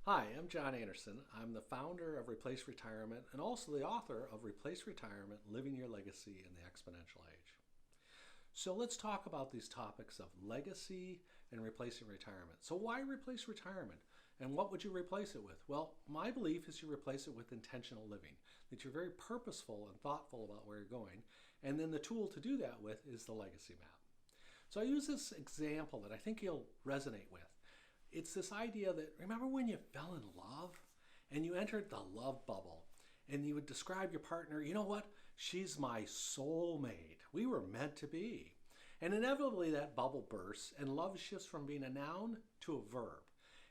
Hi, I'm John Anderson. I'm the founder of Replace Retirement and also the author of Replace Retirement, Living Your Legacy in the Exponential Age. So let's talk about these topics of legacy and replacing retirement. So why replace retirement? And what would you replace it with? Well, my belief is you replace it with intentional living, that you're very purposeful and thoughtful about where you're going. And then the tool to do that with is the legacy map. So I use this example that I think you'll resonate with. It's this idea that, remember when you fell in love and you entered the love bubble and you would describe your partner, you know what? She's my soulmate. We were meant to be. And inevitably that bubble bursts and love shifts from being a noun to a verb.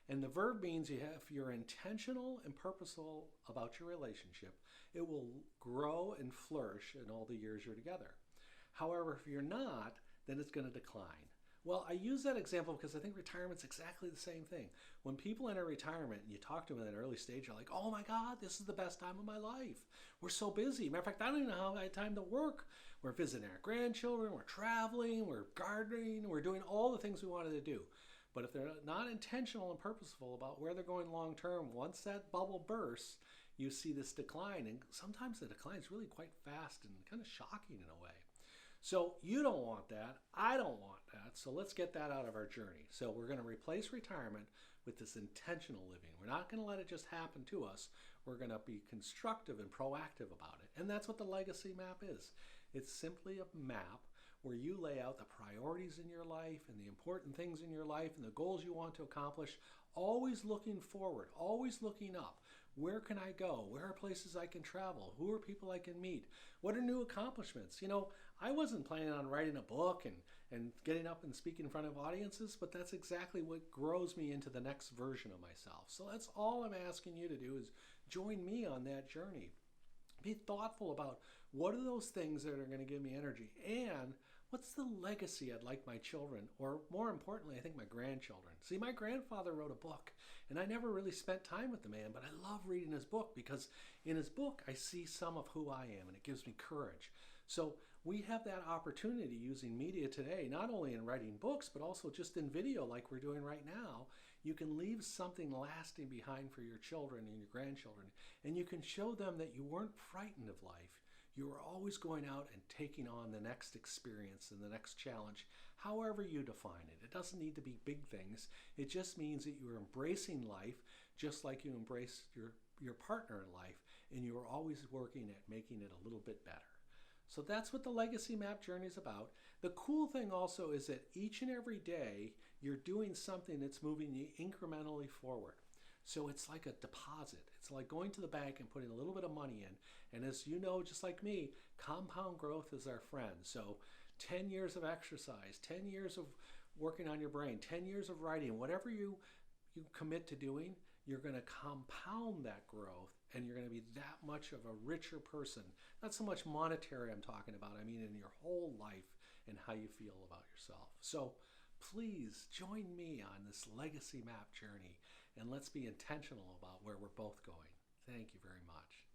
And the verb means if you're intentional and purposeful about your relationship, it will grow and flourish in all the years you're together. However, if you're not, then it's going to decline. Well, I use that example because I think retirement's exactly the same thing. When people enter retirement and you talk to them at an early stage, you're like, oh my God, this is the best time of my life. We're so busy. Matter of fact, I don't even know how I had time to work. We're visiting our grandchildren, we're traveling, we're gardening, we're doing all the things we wanted to do. But if they're not intentional and purposeful about where they're going long term, once that bubble bursts, you see this decline. And sometimes the decline is really quite fast and kind of shocking in a way. So you don't want that. I don't want that. So let's get that out of our journey. So we're going to replace retirement with this intentional living. We're not going to let it just happen to us. We're going to be constructive and proactive about it. And that's what the legacy map is. It's simply a map where you lay out the priorities in your life and the important things in your life and the goals you want to accomplish, always looking forward, always looking up. Where can I go? Where are places I can travel? Who are people I can meet? What are new accomplishments? You know, I wasn't planning on writing a book and getting up and speaking in front of audiences, but that's exactly what grows me into the next version of myself. So that's all I'm asking you to do is join me on that journey. Be thoughtful about what are those things that are going to give me energy and what's the legacy I'd like my children, or more importantly, I think my grandchildren. See, my grandfather wrote a book and I never really spent time with the man, but I love reading his book because in his book I see some of who I am and it gives me courage. So we have that opportunity using media today, not only in writing books, but also just in video like we're doing right now. You can leave something lasting behind for your children and your grandchildren, and you can show them that you weren't frightened of life. You were always going out and taking on the next experience and the next challenge, however you define it. It doesn't need to be big things. It just means that you're embracing life just like you embrace your partner in life, and you're always working at making it a little bit better. So that's what the legacy map journey is about. The cool thing also is that each and every day you're doing something that's moving you incrementally forward. So it's like a deposit. It's like going to the bank and putting a little bit of money in. And as you know, just like me, compound growth is our friend. So 10 years of exercise, 10 years of working on your brain, 10 years of writing, whatever you commit to doing, you're going to compound that growth and you're going to be that much of a richer person. Not so much monetary I'm talking about, I mean in your whole life and how you feel about yourself. So please join me on this legacy map journey and let's be intentional about where we're both going. Thank you very much.